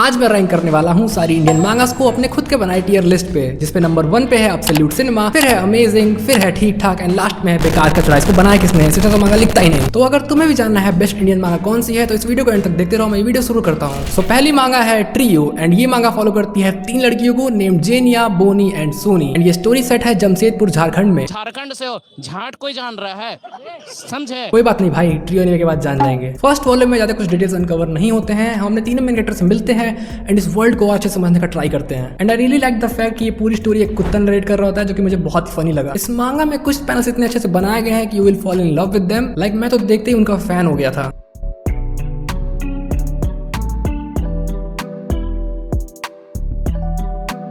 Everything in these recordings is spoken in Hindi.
आज मैं रैंक करने वाला हूँ सारी इंडियन मांगास को अपने खुद के बनाए टियर लिस्ट पे, जिसपे नंबर 1 पे है अब्सोल्यूट सिनेमा, फिर है अमेजिंग, फिर है ठीक ठाक एंड लास्ट में है बेकार कचरा। इसको बनाया किसने? सीधा तो मांगा लिखता ही नहीं। तो अगर तुम्हें भी जानना है बेस्ट इंडियन मांगा कौन सी है तो इस वीडियो को एंड तक देखते रहो। मैं वीडियो शुरू करता हूँ। सो पहली मांगा है ट्रियो एंड ये मांगा फॉलो करती है 3 लड़कियों को name Jenia, Boni and Soni and ये स्टोरी सेट है जमशेदपुर झारखंड में। झारखंड से हो, झाट कोई जान रहा है, समझे? कोई बात नहीं भाई, ट्रियो आने के बाद जान जाएंगे। फर्स्ट वॉल्यूम में ज्यादा कुछ डिटेल्स अनकवर नहीं होते हैं। हमने तीनों मेन कैरेक्टर से मिलते हैं एंड इस वर्ल्ड को अच्छे समझने का ट्राई करते हैं। And I really like the fact कि ये पूरी स्टोरी एक कुत्ता नरेट कर रहा होता है, जो कि मुझे बहुत फनी लगा। इस मांगा में कुछ पैनल्स इतने अच्छे से बनाए गए हैं कि you will fall in love with them. Like मैं तो देखते ही उनका फैन हो गया था।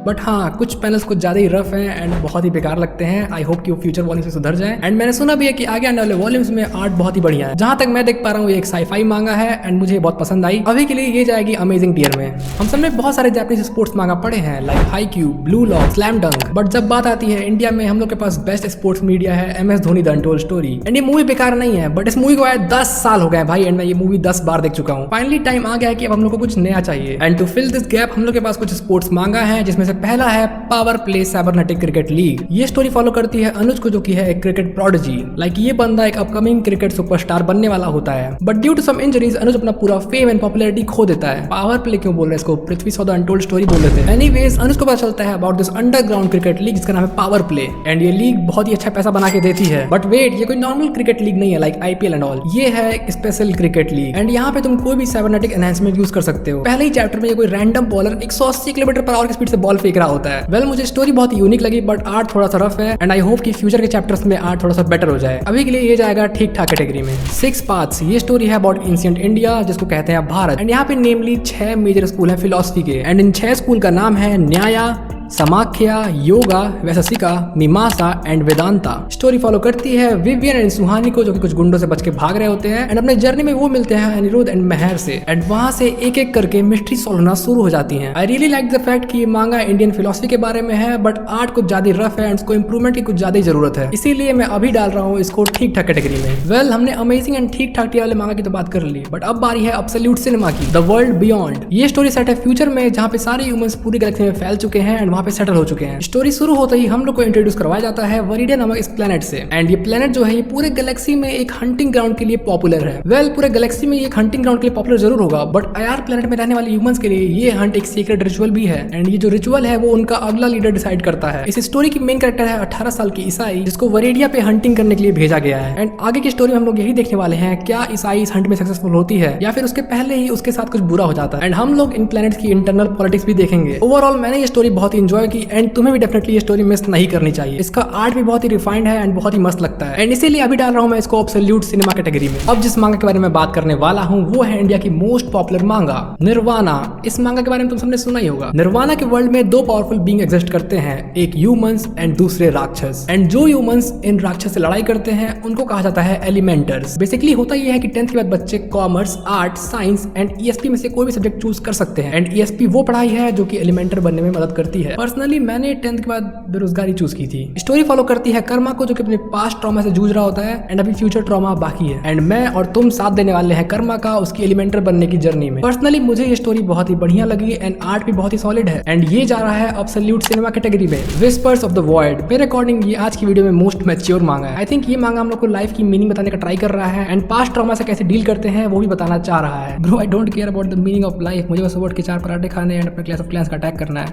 बट हाँ, कुछ पैनल्स कुछ ज्यादा ही रफ हैं एंड बहुत ही बेकार लगते हैं। आई होप कि वो फ्यूचर वॉल्यूम से सुधर जाए। एंड मैंने सुना भी है कि आगे आने वाले वॉल्यूम्स में आर्ट बहुत ही बढ़िया है। जहां तक मैं देख पा रहा हूँ ये एक साईफाई मांगा है एंड मुझे बहुत पसंद आई। अभी के लिए ये जाएगी अमेजिंग टियर में। हम सब ने बहुत सारे जापानीज स्पोर्ट्स मांगा पढ़े हैं like Haikyu, blue lock, slam डंक। बट जब बात आती है इंडिया में, हम लोग के पास बेस्ट स्पोर्ट्स मीडिया है MS Dhoni the untold story. And ये मूवी बेकार नहीं है, बट इस मूवी को आए 10 साल हो गए भाई एंड मैं ये मूवी 10 बार देख चुका हूँ। फाइनली टाइम आ गया है कि अब हम लोग को कुछ नया चाहिए। And to fill this gap हम लोग के पास कुछ स्पोर्ट्स मांगा है, जिसमें से पहला है power play cybernetic cricket league. ये स्टोरी फॉलो करती है अनुज को, जो कि है एक क्रिकेट प्रोडिजी। लाइक ये बंदा एक अपकमिंग क्रिकेट सुपरस्टार बनने वाला होता है, but due to some injuries Anuj अपना पूरा फेम एंड पॉपुलैरिटी खो देता है। पावर प्ले क्यों बोल रहे हैं इसको? पृथ्वी सौ द अनटोल्ड स्टोरी बोल देते हैं। एनीवेज अनुज को पता चलता है about this underground cricket league जिसका नाम है पावर प्ले एंड ये लीग बहुत ही अच्छा पैसा बना के देती है। बट वेट, ये कोई नॉर्मल क्रिकेट लीग नहीं है लाइक IPL एंड ऑल। ये है एक स्पेशल क्रिकेट लीग एंड यहाँ पे तुम कोई भी साइबरनेटिक एनहांसमेंट यूज कर सकते हो। पहले ही चैप्टर में ये कोई random bowler 180 kilometre per hour की स्पीड से बॉल फेंक रहा होता है। वेल, मुझे स्टोरी बहुत यूनिक लगी बट आर्ट थोड़ा सा रफ है एंड आई होप कि फ्यूचर के चैप्टर्स में आर्ट थोड़ा सा बेटर हो जाए। अभी के लिए ये जाएगा ठीक ठाक कैटेगरी में। 6 पाथ्स, ये स्टोरी है अबाउट एंशिएंट इंडिया जिसको कहते हैं भारत एंड यहाँ पे नेमली 6 मेजर स्कूल है फिलोसफी के एंड इन 6 स्कूल का नाम है न्याया, समाख्या, योगा, वैशसिका, मीमांसा एंड वेदांता। स्टोरी फॉलो करती है विवियन एंड सुहानी को, जो कि कुछ गुंडों से बच के भाग रहे होते हैं एंड अपने जर्नी में वो मिलते हैं अनिरुद्ध एंड मेहर से एंड वहां से एक एक करके मिस्ट्री सॉल्व होना शुरू हो जाती है। I really like the fact कि ये मांगा इंडियन फिलोसफी के बारे में है बट आर्ट कुछ ज्यादा रफ है एंड इसको इंप्रूवमेंट की कुछ ज्यादा जरूरत है, इसीलिए मैं अभी डाल रहा हूँ इसको ठीक ठाक कैटेगरी में। वेल, हमने अमेजिंग एंड ठीक ठाक वाले मांगा की तो बात कर ली, बट अब बारी है अब्सोल्यूट सिनेमा की, द वर्ल्ड बियॉन्ड। ये स्टोरी सेट है फ्यूचर में, जहाँ पे सारे ह्यूमंस पूरी गैलेक्सी में फैल चुके हैं एंड वहाँ पे सेटल हो चुके हैं। स्टोरी शुरू होते ही हम लोग को इंट्रोड्यूस करवाया जाता है वरीडिया नामक इस प्लेनेट से एंड ये प्लेनेट जो है ये पूरे गैलेक्सी में एक हंटिंग ग्राउंड के लिए पॉपुलर है। वेल, पूरे गैलेक्सी में ये एक हंटिंग ग्राउंड के लिए पॉपुलर जरूर होगा बट IR प्लेनेट में रहने वाले ह्यूमंस के लिए ये हंट एक सीक्रेट रिचुअल भी है एंड ये जो रिचुअल है वो उनका अगला लीडर डिसाइड करता है। इस स्टोरी की मेन कैरेक्टर है 18 साल की ईसाई, जिसको वरीडिया पे हंटिंग करने के लिए भेजा गया है एंड आगे की स्टोरी में हम लोग यही देखने वाले हैं, क्या ईसाई इस हंट में सक्सेसफुल होती है या फिर उसके पहले ही उसके साथ कुछ बुरा हो जाता है। एंड हम लोग इन प्लेनेट की इंटरनल पॉलिटिक्स भी देखेंगे। ओवरऑल मैंने ये स्टोरी बहुत इंजॉय की एंड तुम्हें भी डेफिनेटली ये स्टोरी मिस नहीं करनी चाहिए। इसका आर्ट भी बहुत ही रिफाइंड है एंड बहुत ही मस्त लगता है एंड इसीलिए अभी डाल रहा हूं मैं इसको एब्सोल्यूट सिनेमा कैटेगरी में। अब जिस मांगा के बारे में बात करने वाला हूं वो है इंडिया की मोस्ट पॉपुलर मांगा निर्वाणा। इस मांगा के बारे में तुम सबने सुना ही होगा। निर्वाणा के वर्ल्ड में 2 पावरफुल बीइंग एग्जिस्ट करते हैं, एक ह्यूमंस एंड दूसरे राक्षस एंड जो ह्यूमंस इन राक्षस से लड़ाई करते हैं उनको कहा जाता है एलिमेंटर्स। बेसिकली होता यह है कि 10th के बाद बच्चे commerce, art, science and ESP में से कोई भी सब्जेक्ट चूज कर सकते हैं एंड ESP वो पढ़ाई है जो कि एलिमेंटर बनने में मदद करती है। पर्सनली मैंने 10th के बाद बेरोजगारी चूज की थी। स्टोरी फॉलो करती है कर्मा को, जो कि अपने पास्ट ट्रॉमा से जूझ रहा होता है एंड अभी फ्यूचर ट्रॉमा बाकी है एंड मैं और तुम साथ देने वाले हैं कर्मा का उसकी एलिमेंटर बनने की जर्नी में। पर्सनली मुझे ये स्टोरी बहुत ही बढ़िया लगी एंड आर्ट भी बहुत ही सॉलिड है एंड ये जा रहा है एब्सोल्यूट सिनेमा कैटेगरी में। विस्पर्स ऑफ द वॉइड, मेरे अकॉर्डिंग ये आज की वीडियो में मोस्ट मैच्योर मांगा है। आई थिंक ये मांगा हम लोग को लाइफ की मीनिंग बताने का ट्राई कर रहा है एंड पास्ट ट्रॉमा से कैसे डील करते हैं वो भी बताना चाह रहा है। Bro, I don't care about the meaning of life, मुझे बस वर्ड के 4 पराठे खाने एंड अपने क्लास ऑफ क्लास का अटैक करना है।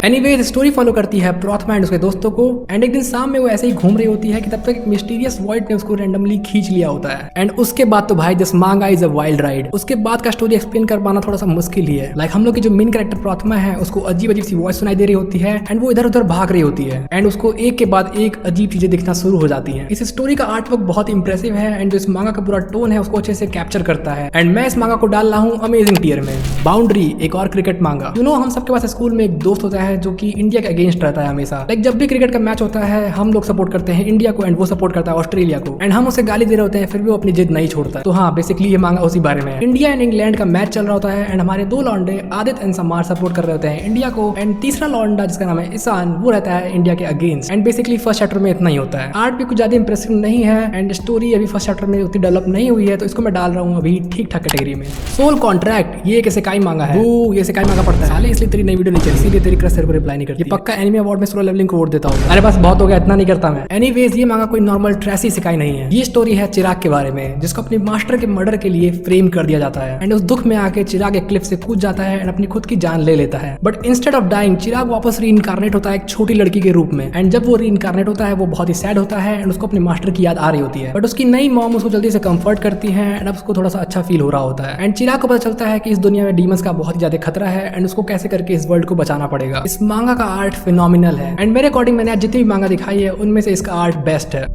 एनीवेज, स्टोरी फॉलो करती है प्रॉथमा एंड उसके दोस्तों को एंड एक दिन शाम में वो ऐसे ही घूम रही होती है कि तब तक एक मिस्टीरियस वॉइड ने उसको रैंडमली खींच लिया होता है एंड उसके बाद तो भाई दिस मांगा इज अ वाइल्ड राइड। उसके बाद का स्टोरी एक्सप्लेन कर पाना थोड़ा सा मुश्किल ही है। लाइक हम लोग की जो मेन कैरेक्टर प्रॉथमा है उसको अजीब अजीब सी वॉइस सुनाई दे रही होती है एंड वो इधर उधर भाग रही होती है एंड उसको एक के बाद एक अजीब चीजें दिखना शुरू हो जाती है। इस स्टोरी का आर्ट वर्क बहुत इंप्रेसिव है एंड जो इस मांगा का पूरा टोन है उसको अच्छे से कैप्चर करता है एंड मैं इस मांगा को डाल रहा हूँ अमेजिंग टियर में। बाउंड्री, एक और क्रिकेट मांगा। हम सबके पास स्कूल में एक दोस्त होता है जो कि इंडिया के अगेंस्ट रहता है हमेशा। लाइक जब भी क्रिकेट का मैच होता है हम लोग सपोर्ट करते हैं इंडिया को एंड वो सपोर्ट करता है ऑस्ट्रेलिया को, एंड हम उसे गाली दे रहे होते हैं फिर भी वो अपनी जिद नहीं छोड़ता। तो हाँ, बेसिकली ये मांगा उसी बारे में है। इंडिया एंड इंग्लैंड का मैच चल रहा होता है एंड हमारे दो लौंडे आदित्य एंड समार सपोर्ट कर रहे होते हैं इंडिया को, एंड तीसरा लौंडा जिसका नाम है ईशान वो रहता है इंडिया के against. And basically first chapter में इतना ही होता है। आर्ट भी कुछ ज्यादा इंप्रेसिव नहीं है एंड स्टोरी अभी फर्स्ट चैप्टर में उतनी डेवलप नहीं हुई है, तो इसको मैं डाल रहा हूँ अभी ठीक ठाक कैटेगरी में। सोल कॉन्ट्रैक्ट ये एक इसेकाई मांगा है। ये इसेकाई मांगा पड़ता है साले, इसलिए तेरी नई वीडियो नहीं चली, इसीलिए तेरी क्रश तेरे को रिप्लाई नहीं करती। ये पक्का एनिमे अवार्ड में सोलो लेवलिंग को वोट देता हूँ। अरे बस बहुत हो गया, इतना नहीं करता मैं। एनीवेज ये मांगा कोई नॉर्मल ट्रेसी इसेकाई नहीं है। ये स्टोरी है चिराग के बारे में जिसको अपनी मास्टर के मर्डर के लिए फ्रेम कर दिया जाता है एंड उस दुख में आके चिराग एक क्लिफ से कूद जाता है एंड अपनी खुद की जान ले लेता है। बट इंस्टेड ऑफ डाइंग चिराग वापस रीइंकार्नेट होता है एक छोटी लड़की के रूप में, एंड जब वो रीइंकार्नेट होता है वो बहुत ही सैड होता है एंड उसको अपने मास्टर की याद आ रही होती है। बट उसकी नई मॉम उसको जल्दी से कंफर्ट करती है एंड अब उसको थोड़ा सा अच्छा फील हो रहा होता है। एंड चिराग को पता चलता है कि इस दुनिया में डीमंस का बहुत ही ज्यादा खतरा है एंड उसको कैसे करके इस वर्ल्ड को बचाना पड़ेगा। इस मांगा का आर्ट फिनोमिनल है एंड मेरे अकॉर्डिंग मैंने आज जितनी भी मांगा दिखाई है उनमें से इसका आर्ट बेस्ट है।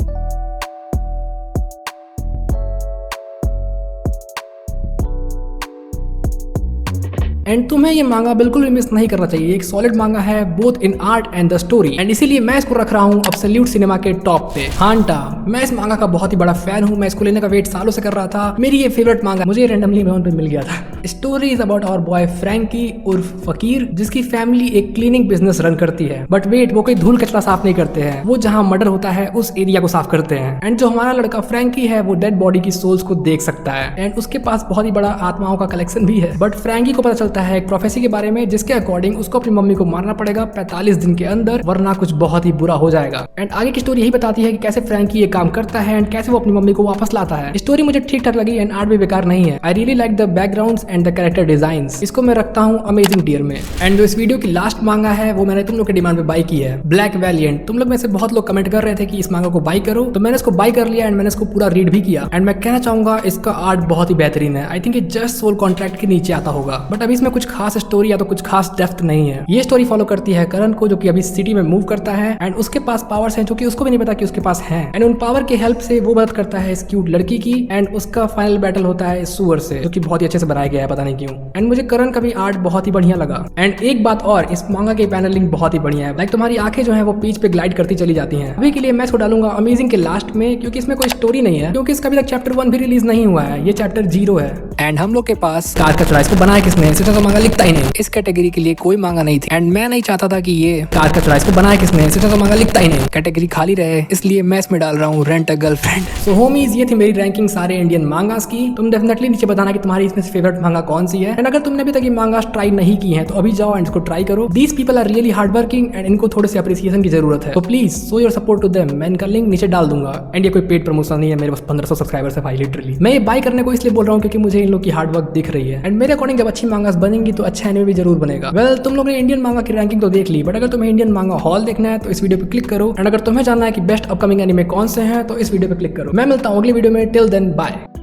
एंड तुम्हें ये मांगा बिल्कुल भी मिस नहीं करना चाहिए। एक सॉलिड मांगा है both in art and the story, and इसीलिए मैं इसको रख रहा हूँ अब्सोल्यूट सिनेमा के टॉप पे। हांटा, मैं इस मांगा का बहुत ही बड़ा फैन हूँ। मैं इसको लेने का वेट सालों से कर रहा था। मेरी ये फेवरेट मांगा मुझे रैंडमली अमेज़न पे मिल गया था। Story is about our boy Frankie उर्फ फकीर जिसकी फैमिली एक क्लीनिंग बिजनेस रन करती है। बट वेट, वो कोई धूल कचरा साफ नहीं करते हैं, वो जहाँ मर्डर होता है उस एरिया को साफ करते हैं। एंड जो हमारा लड़का फ्रैंकी है वो डेड बॉडी की सोल्स को देख सकता है एंड उसके पास बहुत ही बड़ा आत्माओं का कलेक्शन भी है। बट फ्रैंकी को पता चलता है एक प्रोफेसी के बारे में जिसके अकॉर्डिंग उसको अपनी मम्मी को मारना पड़ेगा 45 दिन के अंदर, वरना कुछ बहुत ही बुरा हो जाएगा। एंड आगे की स्टोरी यही बताती है कि कैसे फ्रैंकी ये काम करता है एंड कैसे वो अपनी मम्मी को वापस लाता है। स्टोरी मुझे ठीक ठाक लगी एंड आर्ट भी बेकार नहीं है। I really like the backgrounds and the character designs. इसको मैं रखता हूँ अमेजिंग टियर में। एंड जो इस वीडियो की लास्ट मांगा है वो मैंने तुम लोग के डिमांड पे बाई की है, ब्लैक वैलिएंट। तुम लोग में से बहुत लोग कमेंट कर रहे थे कि इस मांगा को बाई करो, तो मैंने इसको बाई कर लिया एंड मैंने इसको पूरा रीड भी किया। एंड मैं कहना चाहूंगा इसका आर्ट बहुत ही बेहतरीन है। आई थिंक ये जस्ट सोल कॉन्ट्रैक्ट के नीचे आता होगा, बट अभी इसमें कुछ खास स्टोरी या तो कुछ खास डेप्थ नहीं है। ये स्टोरी फॉलो करती है करण को जो कि अभी सिटी में मूव करता है एंड उसके पास पावर्स हैं जो कि उसको भी नहीं पता कि उसके पास हैं। एंड उन पावर के हेल्प से वो मदद करता है इस क्यूट लड़की की एंड उसका फाइनल बैटल होता है सुअर से जो कि बहुत ही अच्छे से बनाया गया है, पता नहीं क्यों। एंड मुझे करण का भी आर्ट बहुत ही बढ़िया लगा। एंड एक बात और, इस मांगा की पैनलिंग बहुत ही बढ़िया है। लाइक तुम्हारी आंखें जो है वो पीच पे ग्लाइड करती चली जाती हैं। अभी के लिए मैं इसको डालूंगा अमेजिंग के लास्ट में क्योंकि इसमें कोई स्टोरी नहीं है, क्योंकि इसका अभी तक चैप्टर 1 भी रिलीज नहीं हुआ है। ये चैप्टर 0 है। एंड हम लोग के पास कार कचरा, इसको बनाया किसने? इसे तो मांगा लिखता ही नहीं। इस कैटेगरी के लिए कोई मांगा नहीं थी एंड मैं नहीं चाहता था कि ये कार कचरा, इसको बनाया किसने? इसे तो मांगा लिखता ही नहीं। कैटेगरी खाली रहे इसलिए मैं इसमें डाल रहा हूँ rent a girlfriend. So homies, ये थी मेरी रैंकिंग सारे इंडियन मांगास की। तुम डेफिनेटली नीचे बताना कि तुम्हारी इसमें से फेवरेट मांगा कौन सी है। एंड अगर तुमने अभी तक ये मांगास ट्राई नहीं की है तो अभी जाओ एंड इसको ट्राई करो। These people are really hard working and इनको थोड़े से अप्रिसिएशन की जरूरत है, तो please show your support to them. मैं इनका लिंक नीचे डाल दूंगा। एंड ये कोई पेड प्रमोशन नहीं है, मेरे पास 1500 सब्सक्राइबर्स है भाई लिटरली। मैं ये बाय करने को इसलिए बोल रहा हूँ क्योंकि मुझे इन लोग की हार्ड वर्क दिख रही है एंड मेरे अकॉर्डिंग जब अच्छी मांगास बनेंगी तो अच्छा एनिमे भी जरूर बनेगा। वेल, तुम लोग ने इंडियन मांगा की रैंकिंग तो देख ली, बट अगर तुम्हें इंडियन मांगा हॉल देखना है तो इस वीडियो पे क्लिक करो। एंड अगर तुम्हें जानना है कि बेस्ट अपकमिंग एनिमे कौन से हैं तो इस वीडियो पे क्लिक करो। मैं मिलता हूँ अगली वीडियो में। Till then bye.